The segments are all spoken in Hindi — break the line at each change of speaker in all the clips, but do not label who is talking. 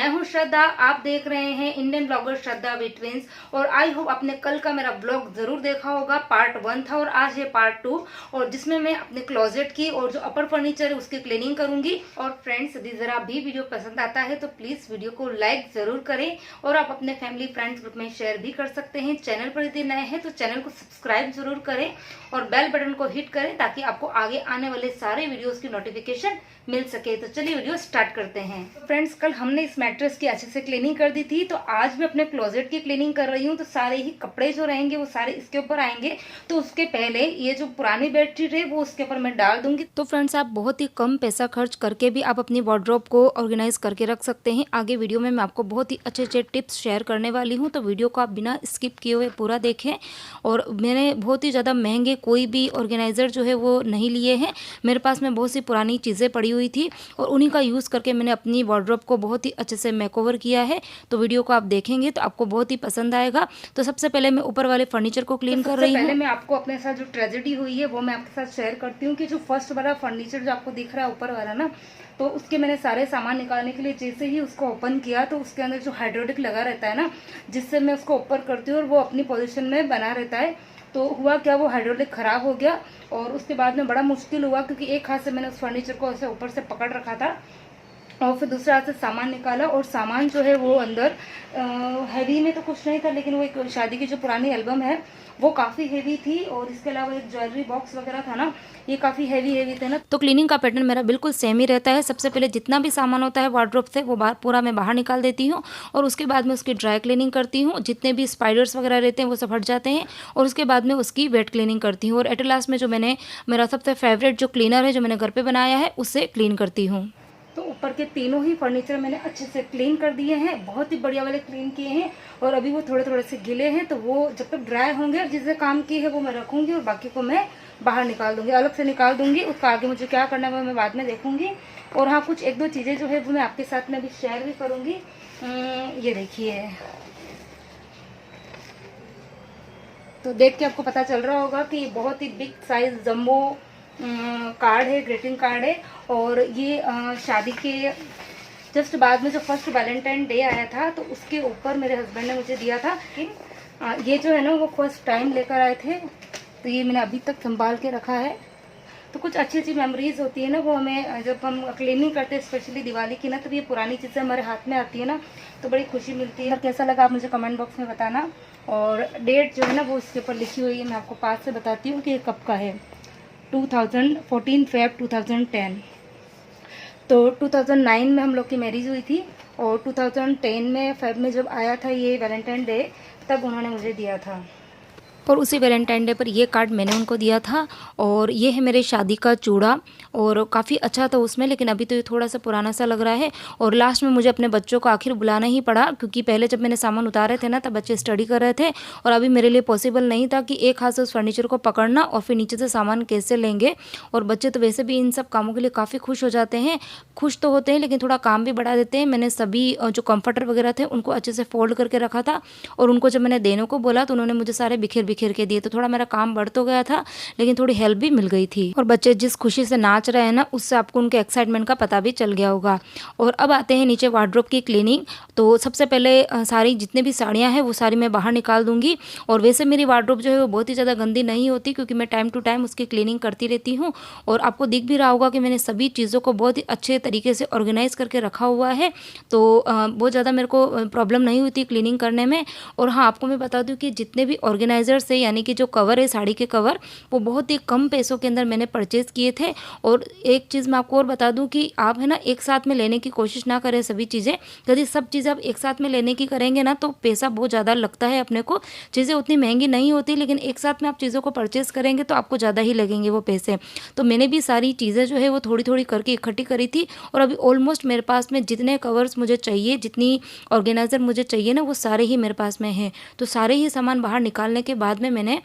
मैं हूं श्रद्धा, आप देख रहे हैं Indian blogger Shraddha we twins. और आई होप आपने कल का मेरा ब्लॉग जरूर देखा होगा, पार्ट 1 था और आज है पार्ट 2, और जिसमें मैं अपने क्लोजेट की और जो अपर फर्नीचर है उसकी क्लीनिंग करूंगी। और फ्रेंड्स, यदि जरा भी वीडियो पसंद आता है तो प्लीज वीडियो को लाइक जरूर करें और आप अपने फैमिली फ्रेंड्स ग्रुप में शेयर भी कर सकते हैं। चैनल पर यदि नए हैं तो चैनल को सब्सक्राइब जरूर करें और बेल बटन को हिट करें ताकि आपको आगे आने वाले सारे वीडियोस की नोटिफिकेशन मिल सके। तो चलिए वीडियो स्टार्ट करते हैं। फ्रेंड्स, कल हमने इस मैट्रेस की अच्छे से क्लीनिंग कर दी थी, तो आज मैं अपने क्लोजेट की क्लीनिंग कर रही हूँ। तो सारे ही कपड़े जो रहेंगे वो सारे इसके ऊपर आएंगे। तो उसके पहले ये जो पुरानी बेडशीट है वो उसके ऊपर मैं डाल दूंगी। तो फ्रेंड्स, आप बहुत ही कम पैसा खर्च करके भी आप अपनी वार्डरोब को ऑर्गेनाइज करके रख सकते हैं। आगे वीडियो में मैं आपको बहुत ही अच्छे अच्छे टिप्स शेयर करने वाली हूँ, तो वीडियो को आप बिना स्किप किए हुए पूरा देखें। और मैंने बहुत ही ज़्यादा महंगे कोई भी ऑर्गेनाइजर जो है वो नहीं लिए हैं। मेरे पास में बहुत सी पुरानी चीज़ें पड़ी हुई थी और उन्हीं का यूज़ करके मैंने अपनी वार्डरोब को बहुत ही अच्छे से मेकओवर किया है। तो वीडियो को आप देखेंगे तो आपको बहुत ही पसंद आएगा। तो सबसे पहले मैं ऊपर वाले फर्नीचर को क्लीन कर रही हूँ। पहले मैं आपको अपने साथ जो ट्रेजेडी हुई है वो मैं आपके साथ शेयर करती हूँ कि जो फर्स्ट वाला फर्नीचर जो आपको दिख रहा है ऊपर वाला ना, तो उसके मैंने सारे सामान निकालने के लिए जैसे ही उसको ओपन किया तो उसके अंदर जो हाइड्रोलिक लगा रहता है ना, जिससे मैं उसको ऊपर करती हूँ और वो अपनी पोजीशन में बना रहता है। तो हुआ क्या, वो हाइड्रोलिक खराब हो गया और उसके बाद में बड़ा मुश्किल हुआ क्योंकि एक हाथ से मैंने उस फर्नीचर को ऐसे ऊपर से पकड़ रखा था और फिर दूसरे हाथ से सामान निकाला। और सामान जो है वो अंदर हैवी में तो कुछ नहीं था, लेकिन वो एक शादी की जो पुरानी एल्बम है वो काफ़ी हेवी थी और इसके अलावा एक ज्वेलरी बॉक्स वगैरह था ना, ये काफ़ी हेवी थे ना। तो क्लीनिंग का पैटर्न मेरा बिल्कुल सेम ही रहता है। सबसे पहले जितना भी सामान होता है वार्डरोब से वो पूरा मैं बाहर निकाल देती हूँ और उसके बाद में उसकी ड्राई क्लीनिंग करती हूँ। जितने भी स्पाइडर्स वगैरह रहते हैं वो सब हट जाते हैं और उसके बाद में उसकी वेट क्लीनिंग करती हूँ। और एट लास्ट में जो मैंने मेरा सबसे फेवरेट जो क्लीनर है जो मैंने घर पर बनाया है उससे क्लीन करती हूँ। तो ऊपर के तीनों ही फर्नीचर मैंने अच्छे से क्लीन कर दिए हैं, बहुत ही बढ़िया वाले क्लीन किए हैं। और अभी वो थोड़े थोड़े से गिले हैं, तो वो जब तक ड्राई होंगे और जिससे काम की है वो मैं रखूँगी और बाकी को मैं बाहर निकाल दूँगी, अलग से निकाल दूँगी। उसका आगे मुझे क्या करना है वो मैं बाद में देखूँगी। और हाँ, कुछ एक दो चीज़ें जो है वो मैं आपके साथ में अभी शेयर भी करूँगी। ये देखिए, तो देख के आपको पता चल रहा होगा कि बहुत ही बिग साइज जम्बो कार्ड है, ग्रीटिंग कार्ड है। और ये शादी के जस्ट बाद में जो फर्स्ट वैलेंटाइन डे आया था तो उसके ऊपर मेरे हस्बैंड ने मुझे दिया था। ये जो है ना वो फर्स्ट टाइम लेकर आए थे, तो ये मैंने अभी तक संभाल के रखा है। तो कुछ अच्छी अच्छी मेमोरीज होती है ना, वो हमें जब हम क्लीनिंग करते हैं स्पेशली दिवाली की ना, तो ये पुरानी चीज़ें हमारे हाथ में आती है ना, तो बड़ी खुशी मिलती है। कैसा लगा आप मुझे कमेंट बॉक्स में बताना। और डेट जो है ना वो इसके ऊपर लिखी हुई है, मैं आपको पास से बताती हूँ कि ये कब का है। 2014 फेब 2010। तो 2009 में हम लोग की मैरिज हुई थी और 2010 में फेब में जब आया था ये वैलेंटाइन डे, तब उन्होंने मुझे दिया था। और उसी वैलेंटाइन डे पर ये कार्ड मैंने उनको दिया था। और ये है मेरे शादी का चूड़ा और काफ़ी अच्छा था उसमें, लेकिन अभी तो ये थोड़ा सा पुराना सा लग रहा है। और लास्ट में मुझे अपने बच्चों को आखिर बुलाना ही पड़ा क्योंकि पहले जब मैंने सामान उतारे थे ना तब बच्चे स्टडी कर रहे थे और अभी मेरे लिए पॉसिबल नहीं था कि एक हाथ से उस फर्नीचर को पकड़ना और फिर नीचे से सामान कैसे लेंगे। और बच्चे तो वैसे भी इन सब कामों के लिए काफ़ी खुश हो जाते हैं, खुश तो होते हैं लेकिन थोड़ा काम भी बढ़ा देते हैं। मैंने सभी जो कंफर्टर वगैरह थे उनको अच्छे से फोल्ड करके रखा था और उनको जब मैंने देने को बोला तो उन्होंने मुझे सारे बिखेर बिखेर के दिए। तो थोड़ा मेरा काम बढ़ तो गया था लेकिन थोड़ी हेल्प भी मिल गई थी। और बच्चे जिस खुशी से नाच रहे हैं ना, उससे आपको उनके एक्साइटमेंट का पता भी चल गया होगा। और अब आते हैं नीचे वार्डरोब की क्लीनिंग। तो सबसे पहले सारी जितने भी साड़ियाँ हैं वो सारी मैं बाहर निकाल दूंगी। और वैसे मेरी वार्डरोब जो है वो बहुत ही ज़्यादा गंदी नहीं होती क्योंकि मैं टाइम टू टाइम उसकी क्लीनिंग करती रहती हूँ। और आपको दिख भी रहा होगा कि मैंने सभी चीज़ों को बहुत ही अच्छे तरीके से ऑर्गेनाइज करके रखा हुआ है। तो बहुत ज़्यादा मेरे को प्रॉब्लम नहीं हुई थी क्लीनिंग करने में। और हाँ, आपको मैं बता दूँ कि जितने भी ऑर्गेनाइजर्स है यानी कि जो कवर है साड़ी के कवर, वो बहुत ही कम पैसों के अंदर मैंने परचेज़ किए थे। और एक चीज़ मैं आपको और बता दूं कि आप है ना एक साथ में लेने की कोशिश ना करें सभी चीज़ें। यदि सब चीज़ें आप एक साथ में लेने की करेंगे ना तो पैसा बहुत ज़्यादा लगता है अपने को। चीज़ें उतनी महंगी नहीं होती लेकिन एक साथ में आप चीज़ों को परचेज़ करेंगे तो आपको ज़्यादा ही लगेंगे वो पैसे। तो मैंने भी सारी चीज़ें जो है वो थोड़ी थोड़ी करके इकट्ठी करी थी और अभी ऑलमोस्ट मेरे पास में जितने कवर्स मुझे चाहिए, जितनी ऑर्गेनाइज़र मुझे चाहिए ना, वो सारे ही मेरे पास में हैं। तो सारे ही सामान बाहर निकालने के बाद में मैंने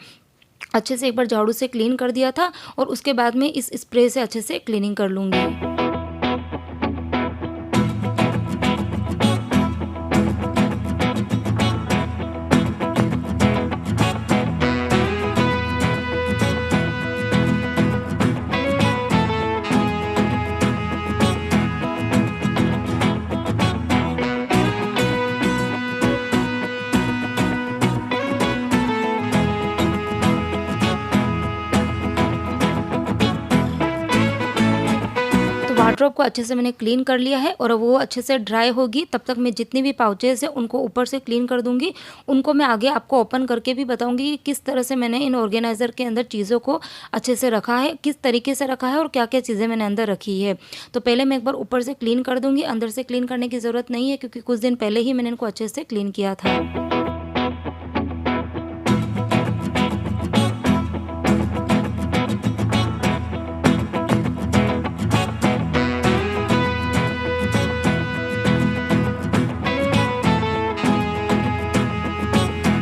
अच्छे से एक बार झाड़ू से क्लीन कर दिया था और उसके बाद में इस स्प्रे से अच्छे से क्लीनिंग कर लूँगी। वार्डरोब को अच्छे से मैंने क्लीन कर लिया है और वो अच्छे से ड्राई होगी तब तक मैं जितनी भी पाउचेस है उनको ऊपर से क्लीन कर दूंगी। उनको मैं आगे आपको ओपन करके भी बताऊंगी कि किस तरह से मैंने इन ऑर्गेनाइज़र के अंदर चीज़ों को अच्छे से रखा है, किस तरीके से रखा है और क्या क्या चीज़ें मैंने अंदर रखी है। तो पहले मैं एक बार ऊपर से क्लीन कर दूंगी, अंदर से क्लीन करने की ज़रूरत नहीं है क्योंकि कुछ दिन पहले ही मैंने इनको अच्छे से क्लीन किया था।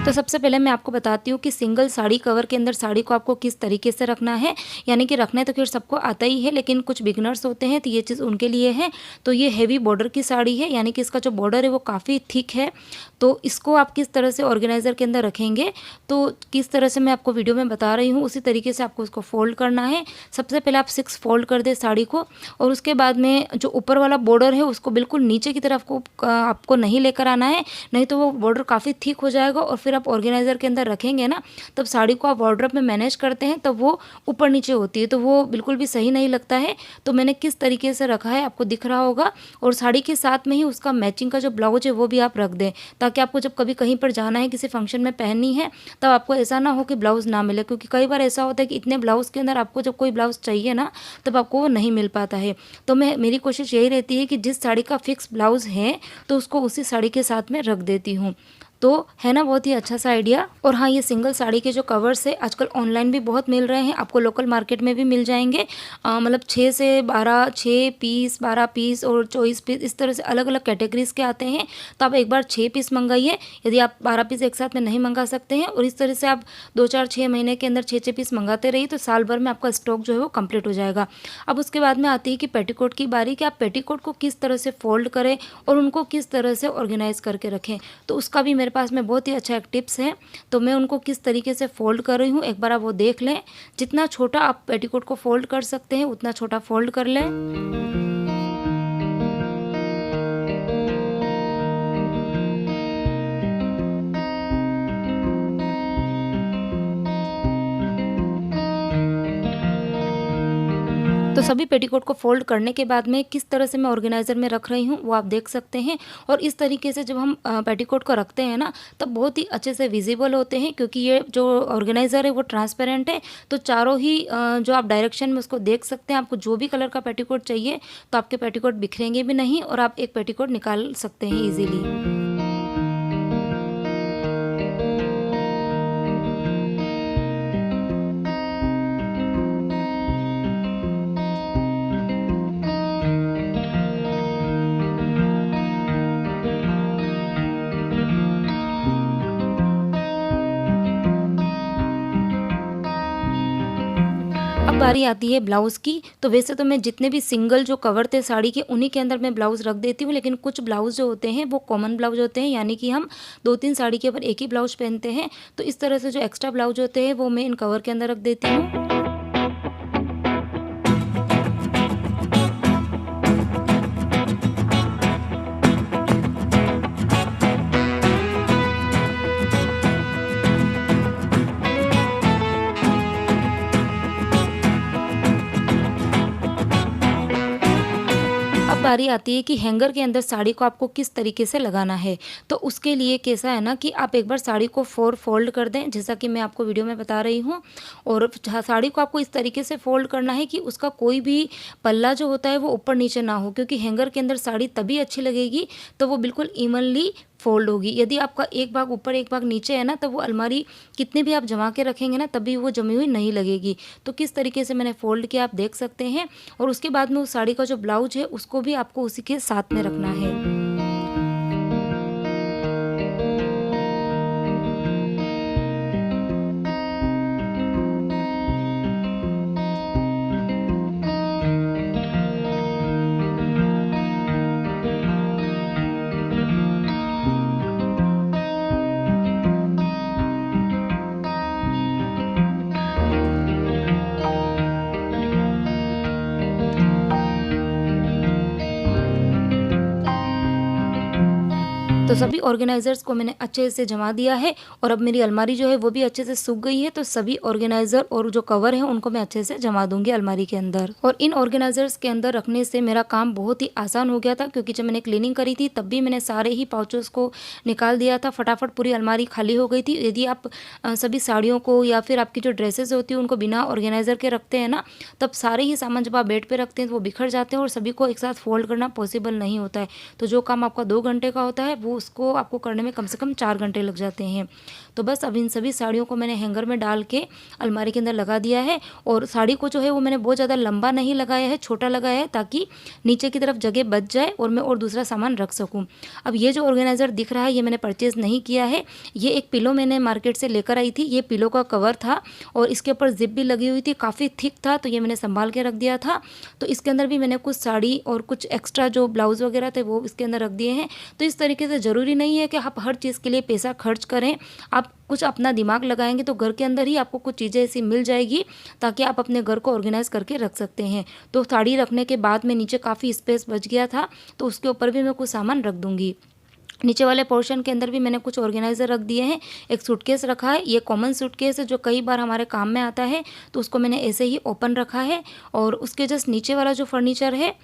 तो सबसे पहले मैं आपको बताती हूँ कि सिंगल साड़ी कवर के अंदर साड़ी को आपको किस तरीके से रखना है। यानी कि रखना है तो खैर सबको आता ही है, लेकिन कुछ बिगनर्स होते हैं तो ये चीज़ उनके लिए है। तो ये हैवी बॉर्डर की साड़ी है, यानी कि इसका जो बॉर्डर है वो काफ़ी थिक है। तो इसको आप किस तरह से ऑर्गेनाइज़र के अंदर रखेंगे, तो किस तरह से मैं आपको वीडियो में बता रही हूँ उसी तरीके से आपको इसको फोल्ड करना है। सबसे पहले आप 6 फोल्ड कर दें साड़ी को, और उसके बाद में जो ऊपर वाला बॉर्डर है उसको बिल्कुल नीचे की तरफ आपको नहीं लेकर आना है, नहीं तो वो बॉर्डर काफ़ी थिक हो जाएगा और फिर आप ऑर्गेनाइज़र के अंदर रखेंगे ना, तब साड़ी को आप वार्डरोब में मैनेज करते हैं तब वो ऊपर नीचे होती है, तो वो बिल्कुल भी सही नहीं लगता है। तो मैंने किस तरीके से रखा है आपको दिख रहा होगा, और साड़ी के साथ में ही उसका मैचिंग का जो ब्लाउज है वो भी आप रख दें, ताकि आपको जब कभी कहीं पर जाना है, किसी फंक्शन में पहननी है, तब आपको ऐसा ना हो कि ब्लाउज़ ना मिले। क्योंकि कई बार ऐसा होता है कि इतने ब्लाउज़ के अंदर आपको जब कोई ब्लाउज़ चाहिए ना, तब आपको वो नहीं मिल पाता है। तो मेरी कोशिश यही रहती है कि जिस साड़ी का फिक्स ब्लाउज़ है तो उसको उसी साड़ी के साथ में रख देती हूँ। तो है ना बहुत ही अच्छा सा आइडिया। और हाँ, ये सिंगल साड़ी के जो कवर्स है आजकल ऑनलाइन भी बहुत मिल रहे हैं, आपको लोकल मार्केट में भी मिल जाएंगे। मतलब 6 से 12, 6 पीस, 12 पीस और 24 पीस, इस तरह से अलग अलग कैटेगरीज के आते हैं। तो आप एक बार 6 पीस मंगाइए, यदि आप 12 पीस एक साथ में नहीं मंगा सकते हैं, और इस तरह से आप 2-4-6 महीने के अंदर 6-6 पीस मंगाते रहिए, तो साल भर में आपका स्टॉक जो है वो कंप्लीट हो जाएगा। अब उसके बाद में आती है कि पेटीकोट की बारी, कि आप पेटीकोट को किस तरह से फोल्ड करें और उनको किस तरह से ऑर्गेनाइज करके रखें। तो उसका भी मेरे पास में बहुत ही अच्छा एक टिप्स है। तो मैं उनको किस तरीके से फोल्ड कर रही हूँ एक बार आप वो देख लें। जितना छोटा आप पेटीकोट को फोल्ड कर सकते हैं उतना छोटा फोल्ड कर लें। तो सभी पेटीकोट को फोल्ड करने के बाद में किस तरह से मैं ऑर्गेनाइज़र में रख रही हूँ वो आप देख सकते हैं। और इस तरीके से जब हम पेटीकोट को रखते हैं ना, तब बहुत ही अच्छे से विजिबल होते हैं, क्योंकि ये जो ऑर्गेनाइज़र है वो ट्रांसपेरेंट है। तो चारों ही जो आप डायरेक्शन में उसको देख सकते हैं। आपको जो भी कलर का पेटीकोट चाहिए तो आपके पेटीकोट बिखरेंगे भी नहीं, और आप एक पेटीकोट निकाल सकते हैं ईजिली। अब बारी आती है ब्लाउज़ की। तो वैसे तो मैं जितने भी सिंगल जो कवर थे साड़ी के उन्हीं के अंदर मैं ब्लाउज़ रख देती हूँ, लेकिन कुछ ब्लाउज़ जो होते हैं वो कॉमन ब्लाउज़ होते हैं, यानी कि हम 2-3 साड़ी के ऊपर एक ही ब्लाउज़ पहनते हैं। तो इस तरह से जो एक्स्ट्रा ब्लाउज़ होते हैं वो मैं इन कवर के अंदर रख देती हूँ। अब बारी आती है कि हैंगर के अंदर साड़ी को आपको किस तरीके से लगाना है। तो उसके लिए कैसा है ना कि आप एक बार साड़ी को 4 फोल्ड कर दें, जैसा कि मैं आपको वीडियो में बता रही हूँ। और साड़ी को आपको इस तरीके से फोल्ड करना है कि उसका कोई भी पल्ला जो होता है वो ऊपर नीचे ना हो, क्योंकि हैंगर के अंदर साड़ी तभी अच्छी लगेगी तो वो बिल्कुल इवनली फोल्ड होगी। यदि आपका एक भाग ऊपर एक भाग नीचे है ना, तब वो अलमारी कितने भी आप जमा के रखेंगे ना, तभी वो जमी हुई नहीं लगेगी। तो किस तरीके से मैंने फोल्ड किया आप देख सकते हैं। और उसके बाद में उस साड़ी का जो ब्लाउज है उसको भी आपको उसी के साथ में रखना है। तो सभी ऑर्गेनाइज़र्स को मैंने अच्छे से जमा दिया है और अब मेरी अलमारी जो है वो भी अच्छे से सूख गई है। तो सभी ऑर्गेनाइज़र और जो कवर है उनको मैं अच्छे से जमा दूंगी अलमारी के अंदर। और इन ऑर्गेनाइज़र्स के अंदर रखने से मेरा काम बहुत ही आसान हो गया था, क्योंकि जब मैंने क्लीनिंग करी थी तब भी मैंने सारे ही पाउचेस को निकाल दिया था, फटाफट पूरी अलमारी खाली हो गई थी। यदि आप सभी साड़ियों को या फिर आपकी जो ड्रेसेस होती है उनको बिना ऑर्गेनाइज़र के रखते हैं ना, तब सारे ही सामान जब आप बेड पे रखते हैं तो वो बिखर जाते हैं और सभी को एक साथ फोल्ड करना पॉसिबल नहीं होता है। तो जो काम आपका 2 घंटे का होता है वो उसको आपको करने में कम से कम 4 घंटे लग जाते हैं। तो बस अब इन सभी साड़ियों को मैंने हैंगर में डाल के अलमारी के अंदर लगा दिया है। और साड़ी को जो है वो मैंने बहुत ज़्यादा लंबा नहीं लगाया है, छोटा लगाया है, ताकि नीचे की तरफ जगह बच जाए और मैं और दूसरा सामान रख सकूं। अब ये जो ऑर्गेनाइज़र दिख रहा है ये मैंने परचेज़ नहीं किया है, ये एक पिलो मैंने मार्केट से लेकर आई थी। ये पिलो का कवर था और इसके ऊपर जिप भी लगी हुई थी, काफ़ी थिक था, तो ये मैंने संभाल के रख दिया था। तो इसके अंदर भी मैंने कुछ साड़ी और कुछ एक्स्ट्रा जो ब्लाउज़ वगैरह थे वो इसके अंदर रख दिए हैं। तो इस तरीके से ज़रूरी नहीं है कि आप हर चीज़ के लिए पैसा खर्च करें, आप कुछ अपना दिमाग लगाएंगे तो घर के अंदर ही आपको कुछ चीज़ें ऐसी मिल जाएगी ताकि आप अपने घर को ऑर्गेनाइज़ करके रख सकते हैं। तो साड़ी रखने के बाद में नीचे काफ़ी स्पेस बच गया था, तो उसके ऊपर भी मैं कुछ सामान रख दूँगी। नीचे वाले पोर्शन के अंदर भी मैंने कुछ ऑर्गेनाइज़र रख दिए हैं। एक सूटकेस रखा है, ये कॉमन सूटकेस है जो कई बार हमारे काम में आता है, तो उसको मैंने ऐसे ही ओपन रखा है। और उसके जस्ट नीचे वाला जो फर्नीचर है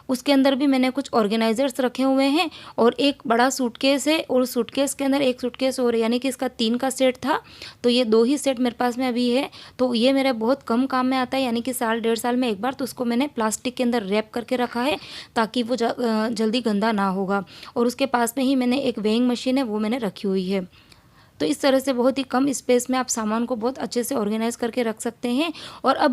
उसके अंदर भी मैंने कुछ ऑर्गेनाइज़र्स रखे हुए हैं और एक बड़ा सूटकेस है और सूटकेस के अंदर एक सूटकेस और, यानी कि इसका 3 का सेट था, तो ये 2 ही सेट मेरे पास में अभी है। तो ये मेरे बहुत कम काम में आता है, यानी कि साल 1.5 साल में एक बार। तो उसको मैंने प्लास्टिक के अंदर रैप करके रखा है ताकि वो जल्दी गंदा ना होगा। और उसके पास में ही मैंने एक वेइंग मशीन है वो मैंने रखी हुई है। तो इस तरह से बहुत ही कम स्पेस में आप सामान को बहुत अच्छे से ऑर्गेनाइज़ करके रख सकते हैं। और अब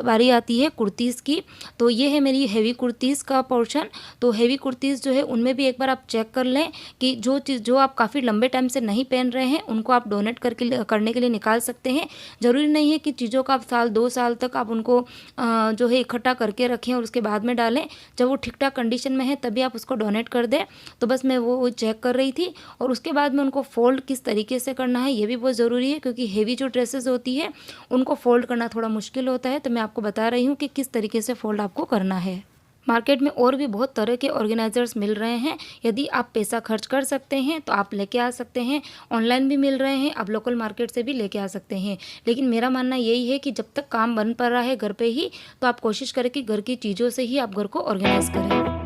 बारी आती है कुर्तीज़ की। तो ये है मेरी हेवी कुर्तीज़ का पोर्शन। तो हेवी कुर्तीज़ जो है उनमें भी एक बार आप चेक कर लें कि जो चीज़ जो आप काफ़ी लंबे टाइम से नहीं पहन रहे हैं उनको आप डोनेट करने के लिए निकाल सकते हैं। ज़रूरी नहीं है कि चीज़ों का आप साल 2 साल तक आप उनको जो है इकट्ठा करके रखें और उसके बाद में डालें। जब वो ठीक ठाक कंडीशन में है तभी आप उसको डोनेट कर दें। तो बस मैं वो चेक कर रही थी। और उसके बाद में उनको फोल्ड किस तरीके से करना है ये भी बहुत ज़रूरी है, क्योंकि हेवी जो ड्रेसेस होती है उनको फोल्ड करना थोड़ा मुश्किल होता है। तो मैं आपको बता रही हूँ कि किस तरीके से फोल्ड आपको करना है। मार्केट में और भी बहुत तरह के ऑर्गेनाइज़र्स मिल रहे हैं। यदि आप पैसा खर्च कर सकते हैं तो आप लेके आ सकते हैं। ऑनलाइन भी मिल रहे हैं, आप लोकल मार्केट से भी लेके आ सकते हैं। लेकिन मेरा मानना यही है कि जब तक काम बन पा रहा है घर पे ही, तो आप कोशिश करें कि घर की चीज़ों से ही आप घर को ऑर्गेनाइज़ करें।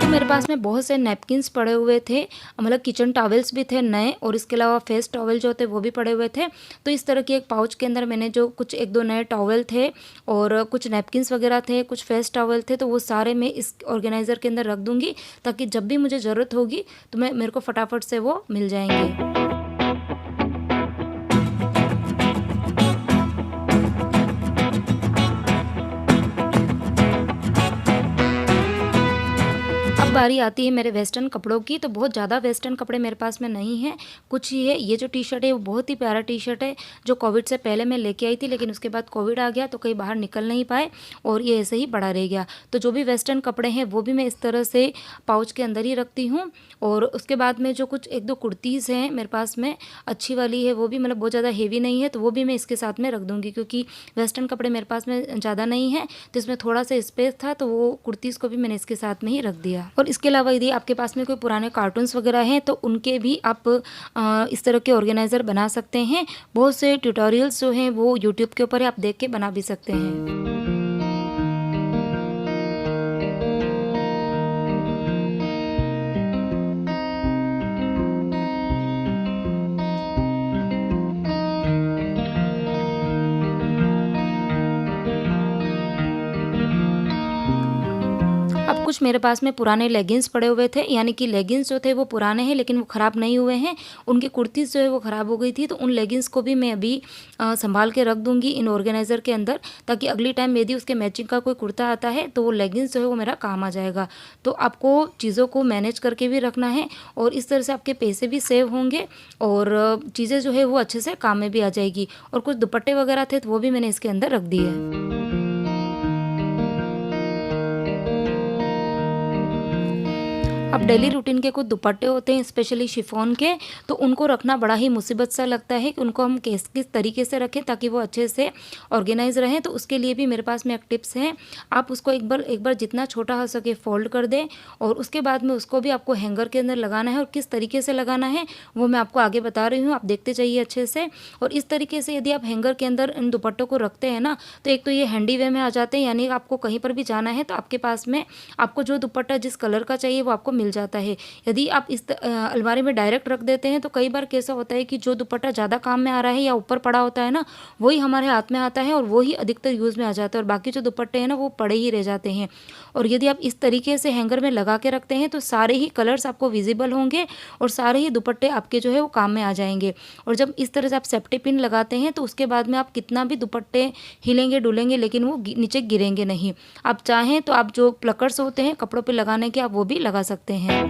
मेरे पास में बहुत से नैपकिन्स पड़े हुए थे, मतलब किचन टॉवल्स भी थे नए, और इसके अलावा फेस टॉवल जो थे वो भी पड़े हुए थे। तो इस तरह की एक पाउच के अंदर मैंने जो कुछ 1-2 नए टॉवल थे और कुछ नैपकिन्स वगैरह थे, कुछ फेस टॉवल थे, तो वो सारे मैं इस ऑर्गेनाइज़र के अंदर रख दूँगी ताकि जब भी मुझे ज़रूरत होगी तो मेरे को फटाफट से वो मिल जाएंगे। बारी आती है मेरे वेस्टर्न कपड़ों की। तो बहुत ज़्यादा वेस्टर्न कपड़े मेरे पास में नहीं हैं, कुछ ही है। ये जो टी शर्ट है वो बहुत ही प्यारा टी शर्ट है जो कोविड से पहले मैं लेके आई थी, लेकिन उसके बाद कोविड आ गया तो कहीं बाहर निकल नहीं पाए और ये ऐसे ही पड़ा रह गया। तो जो भी वेस्टर्न कपड़े हैं वो भी मैं इस तरह से पाउच के अंदर ही रखती हूँ। और उसके बाद में जो कुछ 1-2 कुर्तीज़ हैं मेरे पास में, अच्छी वाली है वो भी, मतलब बहुत ज़्यादा हेवी नहीं है, तो वो भी मैं इसके साथ में रख दूँगी, क्योंकि वेस्टर्न कपड़े मेरे पास में ज़्यादा नहीं है तो इसमें थोड़ा सा स्पेस था, तो वो कुर्तीज़ को भी मैंने इसके साथ में ही रख दिया। और इसके अलावा यदि आपके पास में कोई पुराने कार्टून्स वगैरह हैं तो उनके भी आप इस तरह के ऑर्गेनाइज़र बना सकते हैं। बहुत से ट्यूटोरियल्स जो हैं वो यूट्यूब के ऊपर आप देख के बना भी सकते हैं। अब कुछ मेरे पास में पुराने लेगिंग्स पड़े हुए थे, यानी कि लेगिंग्स जो थे वो पुराने हैं लेकिन वो ख़राब नहीं हुए हैं। उनकी कुर्तीज़ जो है वो ख़राब हो गई थी, तो उन लेगिंग्स को भी मैं अभी संभाल के रख दूँगी इन ऑर्गेनाइज़र के अंदर, ताकि अगली टाइम यदि उसके मैचिंग का कोई कुर्ता आता है तो वो लेगिंग्स जो है वो मेरा काम आ जाएगा। तो आपको चीज़ों को मैनेज करके भी रखना है और इस तरह से आपके पैसे भी सेव होंगे और चीज़ें जो है वो अच्छे से काम में भी आ जाएगी। और कुछ दुपट्टे वगैरह थे तो वो भी मैंने इसके अंदर रख दिए। अब डेली रूटीन के कुछ दुपट्टे होते हैं स्पेशली शिफॉन के, तो उनको रखना बड़ा ही मुसीबत सा लगता है कि उनको हम किस तरीके से रखें ताकि वो अच्छे से ऑर्गेनाइज रहें। तो उसके लिए भी मेरे पास में एक टिप्स है। आप उसको एक बार जितना छोटा हो सके फोल्ड कर दें और उसके बाद में उसको भी आपको हैंगर के अंदर लगाना है, और किस तरीके से लगाना है वो मैं आपको आगे बता रही हूँ, आप देखते जाइए अच्छे से। और इस तरीके से यदि आप हैंगर के अंदर इन दुपट्टों को रखते हैं ना, तो एक तो ये हैंडी वे में आ जाते हैं, यानी आपको कहीं पर भी जाना है तो आपके पास में आपको जो दुपट्टा जिस कलर का चाहिए वो आपको मिल जाता है। यदि आप अलमारी में डायरेक्ट रख देते हैं तो कई बार कैसा होता है कि जो दुपट्टा ज़्यादा काम में आ रहा है या ऊपर पड़ा होता है ना, वही हमारे हाथ में आता है और वही अधिकतर यूज़ में आ जाता है, और बाकी जो दुपट्टे हैं ना वो पड़े ही रह जाते हैं। और यदि आप इस तरीके से हैंगर में लगा के रखते हैं तो सारे ही कलर्स आपको विजिबल होंगे और सारे ही दुपट्टे आपके जो है वो काम में आ जाएंगे। और जब इस तरह से आप सेफ्टी पिन लगाते हैं तो उसके बाद में आप कितना भी दुपट्टे हिलेंगे डुलेंगे लेकिन वो नीचे गिरेंगे नहीं। आप चाहें तो आप जो प्लकर्स होते हैं कपड़ों पे लगाने के, आप वो भी लगा सकते हैं।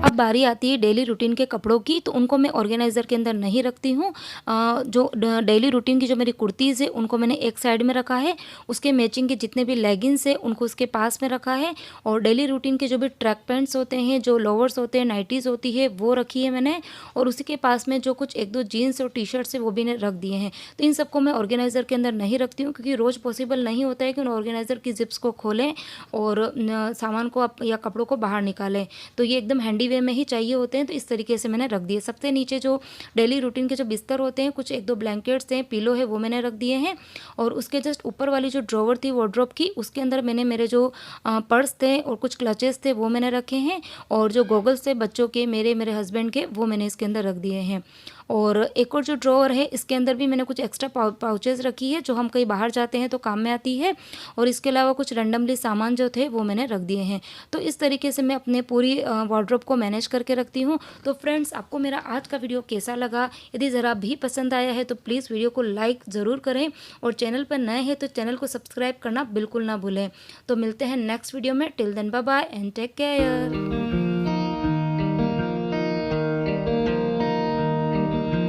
अब बारी आती है डेली रूटीन के कपड़ों की, तो उनको मैं ऑर्गेनाइज़र के अंदर नहीं रखती हूँ। जो डेली रूटीन की जो मेरी कुर्तीज़ है उनको मैंने एक साइड में रखा है, उसके मैचिंग के जितने भी लेगिंग्स है उनको उसके पास में रखा है, और डेली रूटीन के जो भी ट्रैक पैंट्स होते हैं, जो लोवर्स होते हैं, नाइटीज़ होती है वो रखी है मैंने, और उसी के पास में जो कुछ एक दो जीन्स और टी शर्ट्स है वो भी रख दिए हैं। तो इन सबको मैं ऑर्गेनाइज़र के अंदर नहीं रखती हूँ क्योंकि रोज़ पॉसिबल नहीं होता है कि उन ऑर्गेनाइज़र की जिप्स को खोलें और सामान को आप या कपड़ों को बाहर निकालें। तो ये एकदम हैंडी वे में ही चाहिए होते हैं, तो इस तरीके से मैंने रख दिए। सबसे नीचे जो डेली रूटीन के जो बिस्तर होते हैं, कुछ एक दो ब्लैंकेट्स हैं, पिलो है, वो मैंने रख दिए हैं। और उसके जस्ट ऊपर वाली जो ड्रॉवर थी वार्डरोब की, उसके अंदर मैंने मेरे जो पर्स थे और कुछ क्लचेस थे वो मैंने रखे हैं, और जो गॉगल्स थे बच्चों के, मेरे हस्बैंड के, वो मैंने इसके अंदर रख दिए हैं। और एक और जो ड्रॉवर है इसके अंदर भी मैंने कुछ एक्स्ट्रा पाउचेस रखी है जो हम कहीं बाहर जाते हैं तो काम में आती है, और इसके अलावा कुछ रैंडमली सामान जो थे वो मैंने रख दिए हैं। तो इस तरीके से मैं अपने पूरी वार्डरोब को मैनेज करके रखती हूँ। तो फ्रेंड्स, आपको मेरा आज का वीडियो कैसा लगा? यदि ज़रा भी पसंद आया है तो प्लीज़ वीडियो को लाइक ज़रूर करें, और चैनल पर नए हैं तो चैनल को सब्सक्राइब करना बिल्कुल ना भूलें। तो मिलते हैं नेक्स्ट वीडियो में। Till then bye bye and take care.